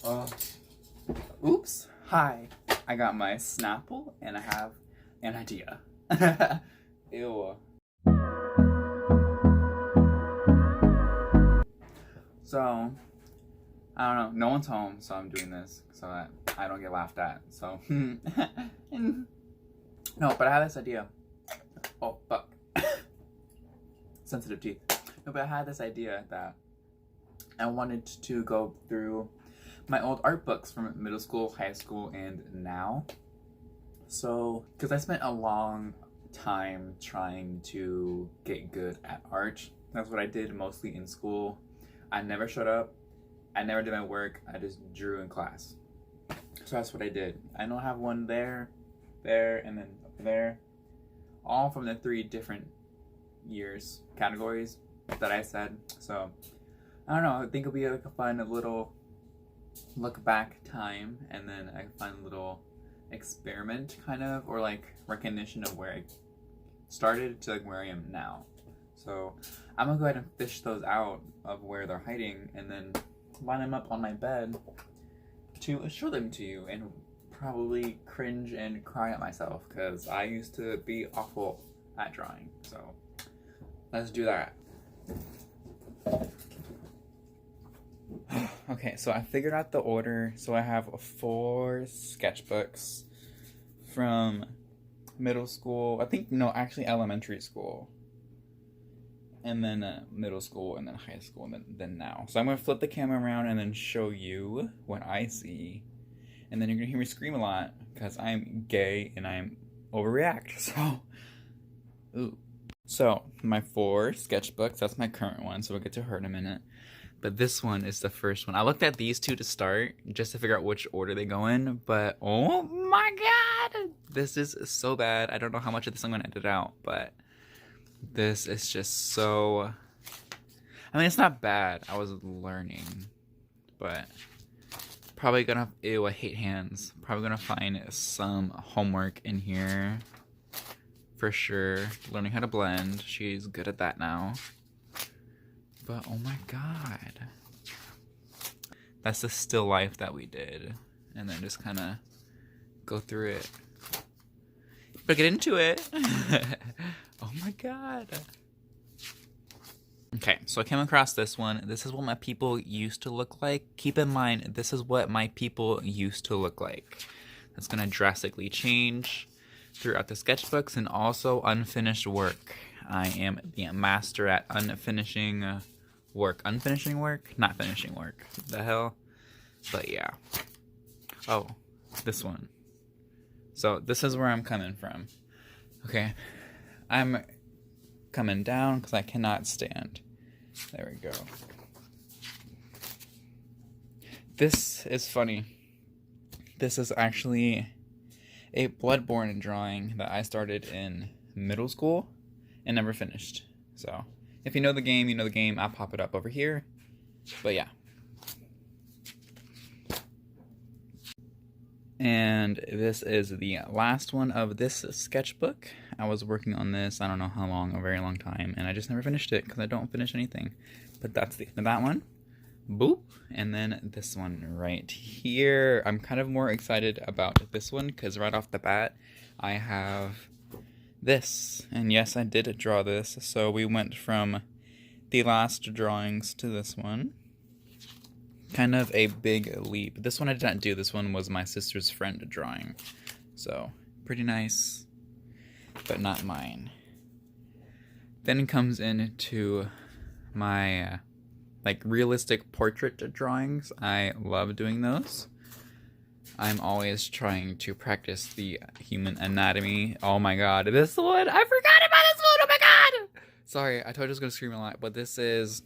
Uh, Oops. Hi. I got my Snapple and I have an idea. Ew. So, I don't know. No one's home, so I'm doing this so that I don't get laughed at. So, no, but I have this idea. Oh, fuck. Sensitive teeth. No, but I had this idea that I wanted to go through my old art books from middle school, high school, and now. So, because I spent a long time trying to get good at art. That's what I did mostly in school. I never showed up. I never did my work. I just drew in class. So that's what I did. I don't have one there, and then up there. All from the 3 different years categories that I said. So, I don't know. I think it'll be like a fun little look back time, and then a fun little experiment kind of, or like recognition of where I started to like where I am now. So I'm gonna go ahead and fish those out of where they're hiding and then line them up on my bed to show them to you and probably cringe and cry at myself because I used to be awful at drawing. So let's do that. Okay, so I figured out the order. So I have 4 sketchbooks from middle school. I think, no, actually elementary school. And then middle school, and then high school, and then now. So I'm going to flip the camera around and then show you what I see. And then you're going to hear me scream a lot because I'm gay and I'm overreact. So, ooh. So, my 4 sketchbooks, that's my current one, so we'll get to her in a minute. But this one is the first one. I looked at these 2 to start, just to figure out which order they go in, but oh my god! This is so bad. I don't know how much of this I'm going to edit out, but this is just so... I mean, it's not bad. I was learning, but probably gonna... Ew, I hate hands. Probably gonna find some homework in here. For sure. Learning how to blend. She's good at that now. But oh my god. That's the still life that we did. And then just kind of go through it. But get into it. Oh my god. Okay, so I came across this one. This is what my people used to look like. Keep in mind, this is what my people used to look like. That's going to drastically change throughout the sketchbooks and also unfinished work. I am the master at unfinishing work. Unfinishing work? Not finishing work. The hell? But yeah. Oh, this one. So this is where I'm coming from. Okay. I'm coming down because I cannot stand. There we go. This is funny. This is actually a Bloodborne drawing that I started in middle school and never finished. So, if you know the game, you know the game. I'll pop it up over here. But yeah. And this is the last one of this sketchbook. I was working on this, I don't know how long, a very long time, and I just never finished it because I don't finish anything. But that's the end of that one. Boop. And then this one right here. I'm kind of more excited about this one because right off the bat, I have this. And yes, I did draw this. So we went from the last drawings to this one. Kind of a big leap. This one I did not do. This one was my sister's friend drawing. So, pretty nice, but not mine. Then it comes into my like realistic portrait drawings. I love doing those. I'm always trying to practice the human anatomy. Oh my god, this one! I forgot about this one! Oh my god! Sorry, I told you I was going to scream a lot, but this is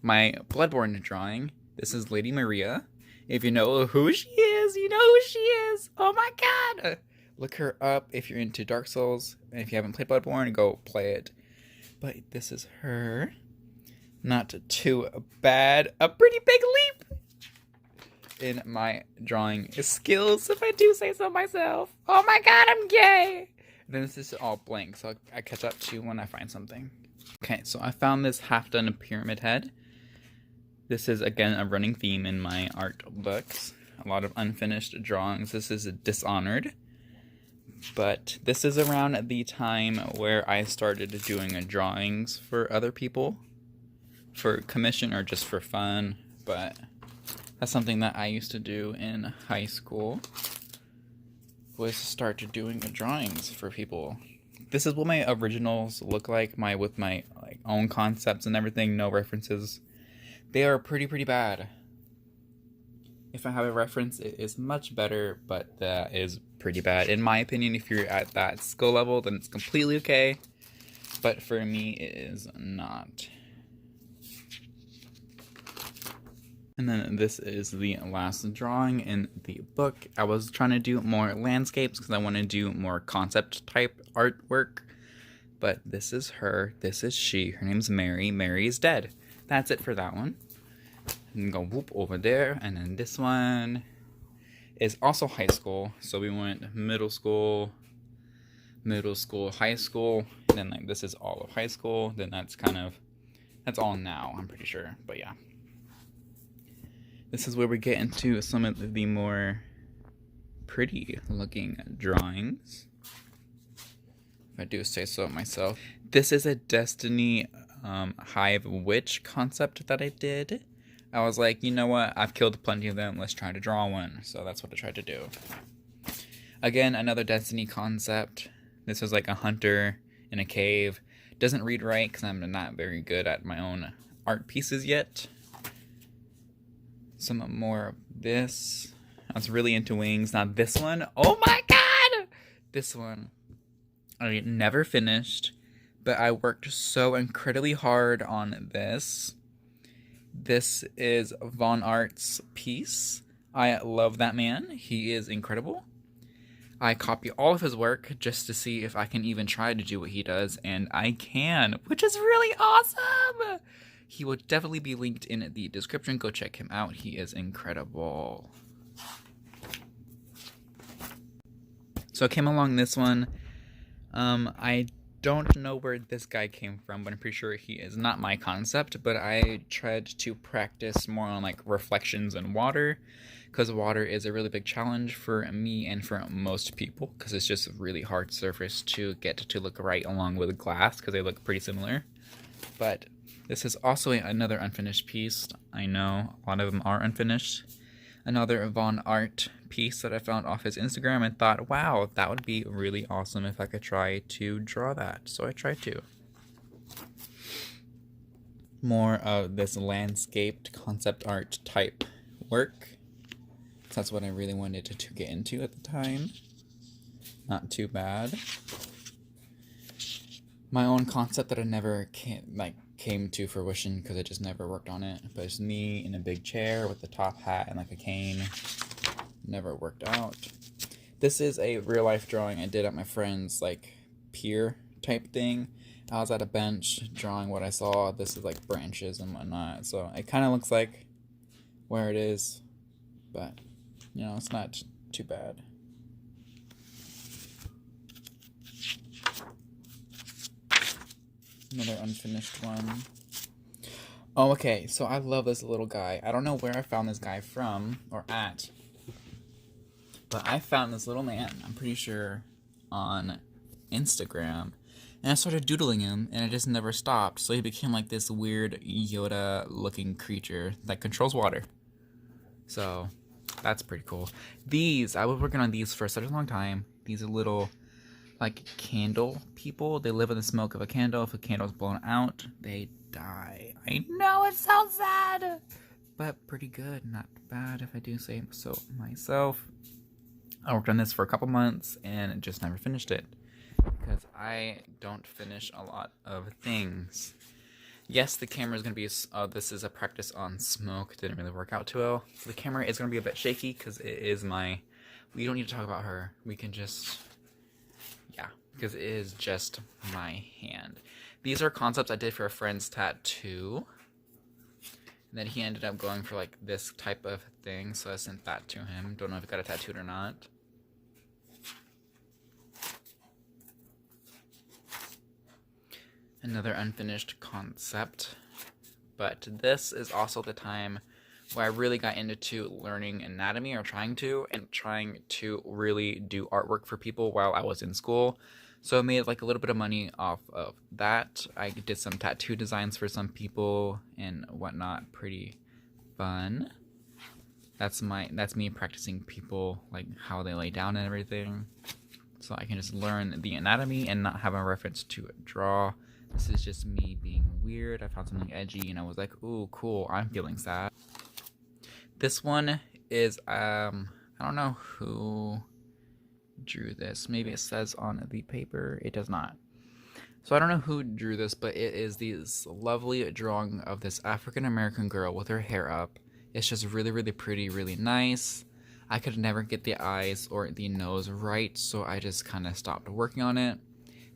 my Bloodborne drawing. This is Lady Maria. If you know who she is, you know who she is. Oh my god! Look her up if you're into Dark Souls. And if you haven't played Bloodborne, go play it. But this is her. Not too bad. A pretty big leap in my drawing skills, if I do say so myself. Oh my god, I'm gay! And then this is all blank, so I catch up to when I find something. Okay, so I found this half-done pyramid head. This is, again, a running theme in my art books. A lot of unfinished drawings. This is Dishonored. But this is around the time where I started doing drawings for other people. For commission or just for fun. But that's something that I used to do in high school. Was start doing drawings for people. This is what my originals look like. With my own concepts and everything. No references. They are pretty bad. If I have a reference, it is much better, but that is pretty bad. In my opinion, if you're at that skill level, then it's completely okay. But for me, it is not. And then this is the last drawing in the book. I was trying to do more landscapes because I want to do more concept type artwork. But this is her. This is she. Her name's Mary. Mary is dead. That's it for that one. And go whoop over there. And then this one is also high school. So we went middle school, high school. And then this is all of high school. Then that's all now, I'm pretty sure. But yeah. This is where we get into some of the more pretty looking drawings. If I do say so myself. This is a Destiny Hive Witch concept that I did. I was like, you know what? I've killed plenty of them. Let's try to draw one. So that's what I tried to do. Again, another Destiny concept. This was like a hunter in a cave. Doesn't read right because I'm not very good at my own art pieces yet. Some more of this. I was really into wings. Now this one. Oh my god! This one. I never finished. But I worked so incredibly hard on this. This is Von Art's piece. I love that man. He is incredible. I copy all of his work just to see if I can even try to do what he does, and I can, which is really awesome! He will definitely be linked in the description. Go check him out. He is incredible. So I came along this one. I don't know where this guy came from, but I'm pretty sure he is not my concept. But I tried to practice more on reflections in water, because water is a really big challenge for me and for most people, because it's just a really hard surface to get to look right along with glass, because they look pretty similar. But this is also another unfinished piece. I know a lot of them are unfinished. Another Von Art piece that I found off his Instagram and thought, wow, that would be really awesome if I could try to draw that. So I tried to. More of this landscaped concept art type work. That's what I really wanted to get into at the time. Not too bad. My own concept that I never came to fruition because I just never worked on it. But it's me in a big chair with a top hat and a cane. Never worked out. This is a real life drawing I did at my friend's pier type thing. I was at a bench drawing what I saw. This is branches and whatnot. So it kind of looks like where it is. But, it's not too bad. Another unfinished one. Oh, okay, so I love this little guy. I don't know where I found this guy from, or at. But I found this little man, I'm pretty sure, on Instagram. And I started doodling him, and it just never stopped. So he became this weird Yoda-looking creature that controls water. So, that's pretty cool. I was working on these for such a long time. These are little candle people. They live in the smoke of a candle. If a candle is blown out, they die. I know, it sounds sad, but pretty good. Not bad if I do say so myself. I worked on this for a couple months and just never finished it because I don't finish a lot of things. Yes, the camera is going to be, this is a practice on smoke. It didn't really work out too well. The camera is going to be a bit shaky because it is we don't need to talk about her. We can just, because it is just my hand. These are concepts I did for a friend's tattoo. And then he ended up going for this type of thing, so I sent that to him. Don't know if he got it tattooed or not. Another unfinished concept. But this is also the time where I really got into learning anatomy, or trying to really do artwork for people while I was in school. So I made like a little bit of money off of that. I did some tattoo designs for some people and whatnot. Pretty fun. That's me practicing people, like how they lay down and everything. So I can just learn the anatomy and not have a reference to draw. This is just me being weird. I found something edgy and I was like, ooh, cool, I'm feeling sad. This one is, I don't know who drew this. Maybe it says on the paper. It does not. So I don't know who drew this, but it is this lovely drawing of this African American girl with her hair up. It's just really, really pretty, really nice. I could never get the eyes or the nose right, so I just kind of stopped working on it.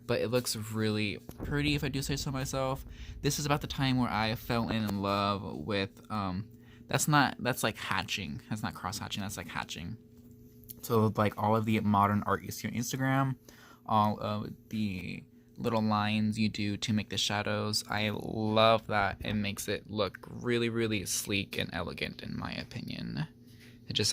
But it looks really pretty, if I do say so myself. This is about the time where I fell in love with, that's like hatching. That's not cross-hatching, that's like hatching. So like all of the modern art you see on Instagram, all of the little lines you do to make the shadows, I love that. It makes it look really, really sleek and elegant, in my opinion.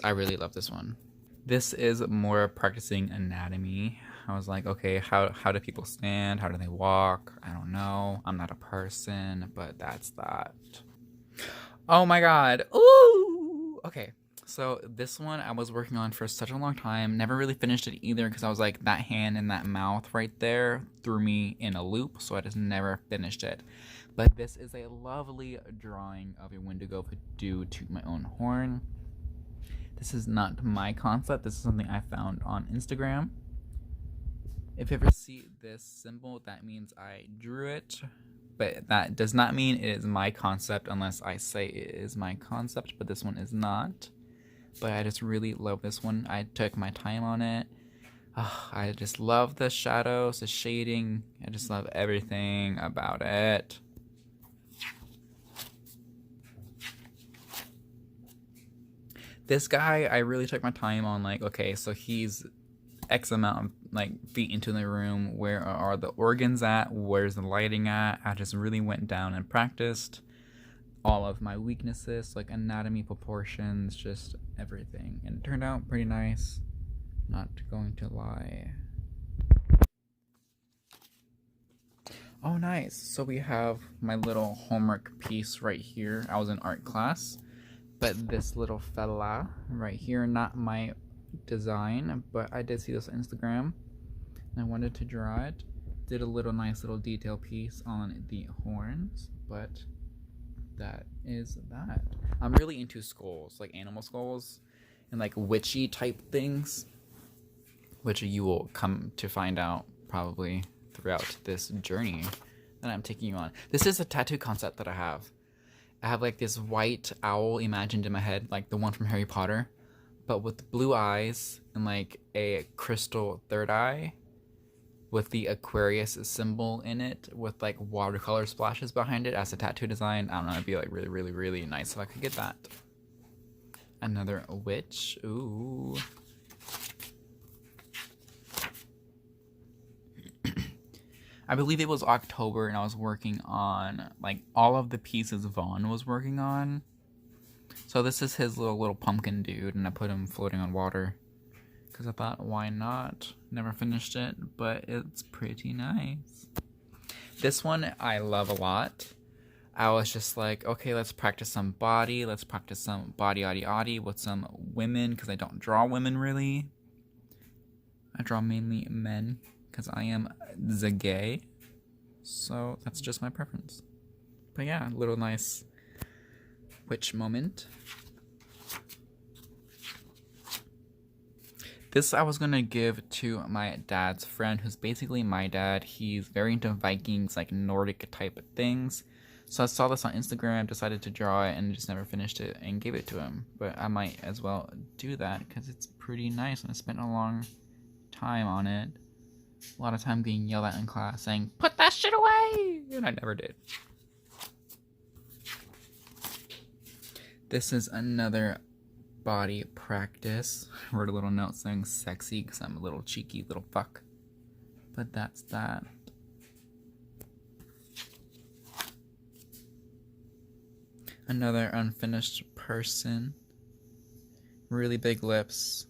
I really love this one. This is more practicing anatomy. I was like, okay, how do people stand? How do they walk? I don't know. I'm not a person, but that's that. Oh my god. Ooh! Okay. So this one I was working on for such a long time. Never really finished it either because I was like, that hand and that mouth right there threw me in a loop, so I just never finished it. But this is a lovely drawing of a Wendigo due to my own horn. This is not my concept. This is something I found on Instagram. If you ever see this symbol, that means I drew it. But that does not mean it is my concept unless I say it is my concept. But this one is not. But I just really love this one. I took my time on it. Oh, I just love the shadows, the shading. I just love everything about it. This guy, I really took my time on, like, okay, so he's X amount of like feet into the room. Where are the organs at? Where's the lighting at? I just really went down and practiced all of my weaknesses, like anatomy, proportions, just everything. And it turned out pretty nice. Not going to lie. Oh, nice. So we have my little homework piece right here. I was in art class. But this little fella right here, not my design, but I did see this on Instagram and I wanted to draw it. Did a nice little detail piece on the horns, but that is that. I'm really into skulls, like animal skulls and like witchy type things, which you will come to find out probably throughout this journey that I'm taking you on. This is a tattoo concept that I have. I have like this white owl imagined in my head, like the one from Harry Potter, but with blue eyes and like a crystal third eye with the Aquarius symbol in it with like watercolor splashes behind it as a tattoo design. I don't know, it'd be like really, really, really nice if I could get that. Another witch. Ooh. I believe it was October and I was working on like all of the pieces Vaughn was working on. So this is his little pumpkin dude and I put him floating on water because I thought, why not? Never finished it, but it's pretty nice. This one I love a lot. I was just like, okay, let's practice some body. Let's practice some body with some women because I don't draw women really. I draw mainly men because I am the gay, so that's just my preference. But yeah, little nice witch moment. This I was gonna give to my dad's friend, who's basically my dad. He's very into Vikings, like Nordic type of things. So I saw this on Instagram, decided to draw it, and just never finished it and gave it to him. But I might as well do that because it's pretty nice, and I spent a long time on it. A lot of time being yelled at in class saying, "Put that shit away!" And I never did. This is another body practice. I wrote a little note saying sexy because I'm a little cheeky little fuck. But that's that. Another unfinished person. Really big lips.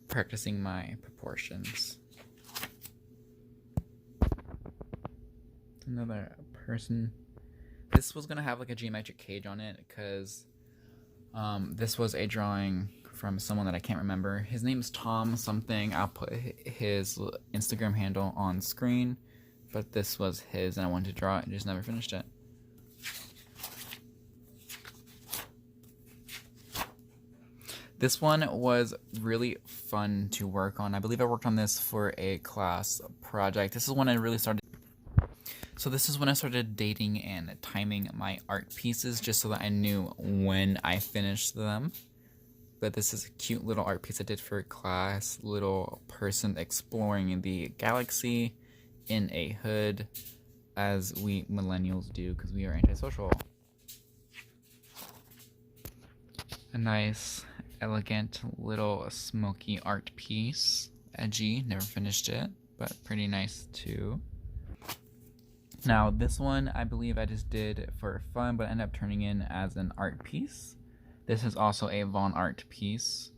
Practicing my proportions. Another person. This was gonna have like a geometric cage on it because this was a drawing from someone that I can't remember. His name is Tom something. I'll put his Instagram handle on screen, but this was his and I wanted to draw it and just never finished it. This one was really fun to work on. I believe I worked on this for a class project. This is when I really started. So this is when I started dating and timing my art pieces just so that I knew when I finished them. But this is a cute little art piece I did for class. Little person exploring the galaxy in a hood, as we millennials do because we are antisocial. A nice, elegant little smoky art piece. Edgy, never finished it, but pretty nice too. Now this one I believe I just did for fun, but ended up turning in as an art piece. This is also a Von art piece.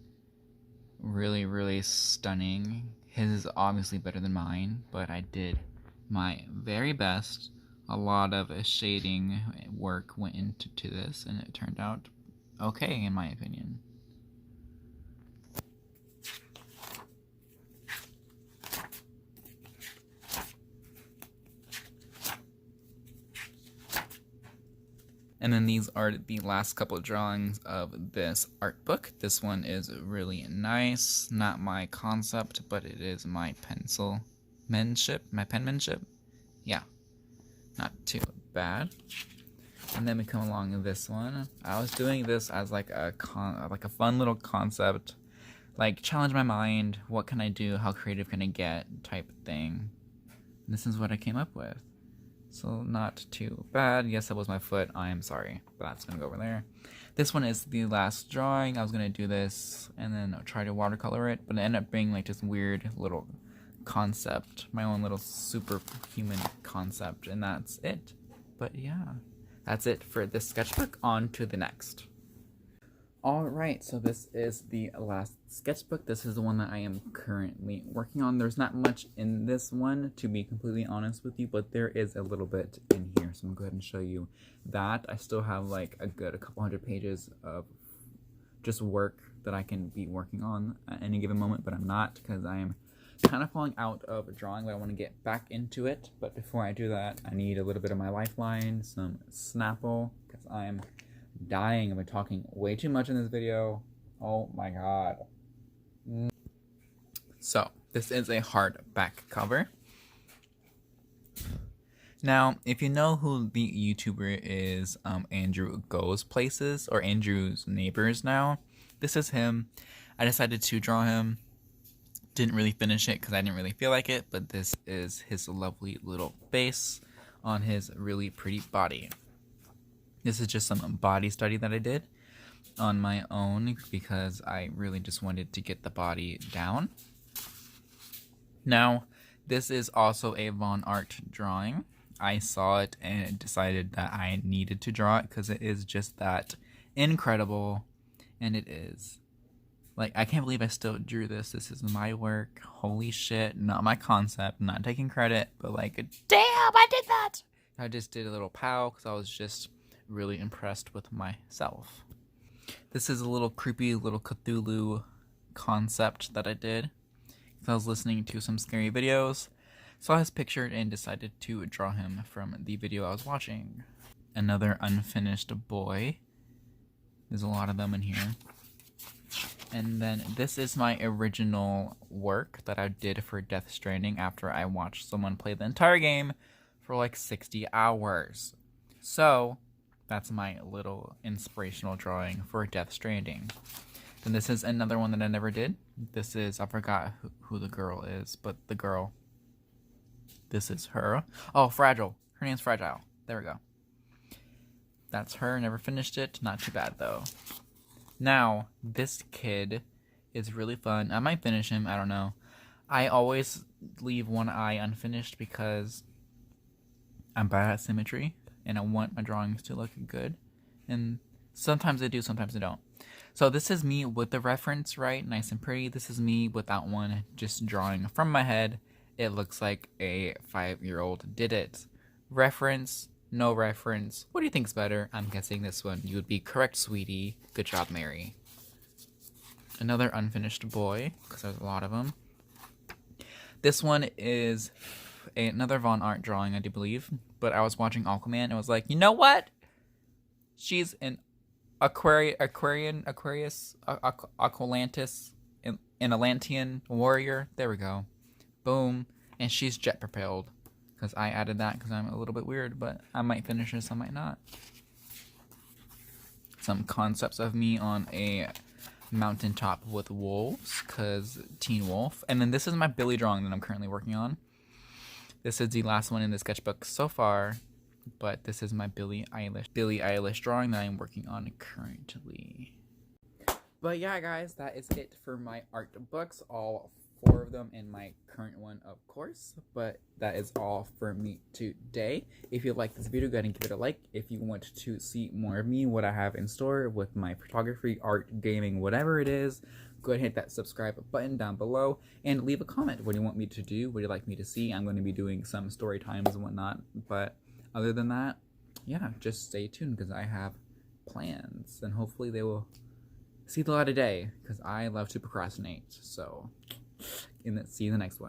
Really, really stunning. His is obviously better than mine, but I did my very best. A lot of shading work went into this, and it turned out okay in my opinion. And then these are the last couple of drawings of this art book. This one is really nice. Not my concept, but it is my penmanship. Yeah, not too bad. And then we come along with this one. I was doing this as like a fun little concept, like challenge my mind. What can I do? How creative can I get? Type thing. And this is what I came up with. So not too bad. Yes, that was my foot. I am sorry. But that's going to go over there. This one is the last drawing. I was going to do this and then try to watercolor it. But it ended up being like this weird little concept. My own little superhuman concept. And that's it. But yeah. That's it for this sketchbook. On to the next. Alright, so this is the last sketchbook. This is the one that I am currently working on. There's not much in this one, to be completely honest with you, but there is a little bit in here, so I'm going to go ahead and show you that. I still have like a couple hundred pages of just work that I can be working on at any given moment, but I'm not because I am kind of falling out of drawing, but I want to get back into it. But before I do that, I need a little bit of my lifeline, some Snapple, because I'm dying. I've been talking way too much in this video. Oh my god. So, this is a hardback cover. Now, if you know who the YouTuber is, Andrew Goes Places, or Andrew's Neighbors now, this is him. I decided to draw him. Didn't really finish it because I didn't really feel like it, but this is his lovely little face on his really pretty body. This is just some body study that I did on my own because I really just wanted to get the body down. Now, this is also a Von art drawing. I saw it and decided that I needed to draw it because it is just that incredible. And it is. Like, I can't believe I still drew this. This is my work. Holy shit. Not my concept. Not taking credit. But like, damn, I did that! I just did a little pow because I was just really impressed with myself. This is a little creepy little Cthulhu concept that I did. I was listening to some scary videos, saw his picture and decided to draw him from the video I was watching. Another unfinished boy. There's a lot of them in here. And then this is my original work that I did for Death Stranding after I watched someone play the entire game for like 60 hours. So that's my little inspirational drawing for Death Stranding. Then this is another one that I never did. This is, I forgot who the girl is, but the girl. This is her. Oh, Fragile. Her name's Fragile. There we go. That's her. Never finished it. Not too bad, though. Now, this kid is really fun. I might finish him. I don't know. I always leave one eye unfinished because I'm bad at symmetry and I want my drawings to look good. And sometimes they do, sometimes they don't. So this is me with the reference, right? Nice and pretty. This is me without one, just drawing from my head. It looks like a 5-year-old did it. Reference, no reference. What do you think's better? I'm guessing this one. You would be correct, sweetie. Good job, Mary. Another unfinished boy, because there's a lot of them. This one is another Von Art drawing, I do believe. But I was watching Aquaman and was like, you know what? She's an Aquarius, Aqualantis, an Atlantean warrior. There we go. Boom. And she's jet propelled. Because I added that because I'm a little bit weird, but I might finish this, I might not. Some concepts of me on a mountaintop with wolves, because Teen Wolf. And then this is my Billie drawing that I'm currently working on. This is the last one in the sketchbook so far, but this is my Billie Eilish drawing that I'm working on currently. But yeah, guys, that is it for my art books, all 4 of them in my current one, of course. But that is all for me today. If you like this video, go ahead and give it a like. If you want to see more of me, what I have in store with my photography, art, gaming, whatever it is, go ahead and hit that subscribe button down below and leave a comment. What do you want me to do? What do you like me to see? I'm going to be doing some story times and whatnot, but other than that, yeah, just stay tuned because I have plans and hopefully they will see the light of day because I love to procrastinate. So, see you in the next one.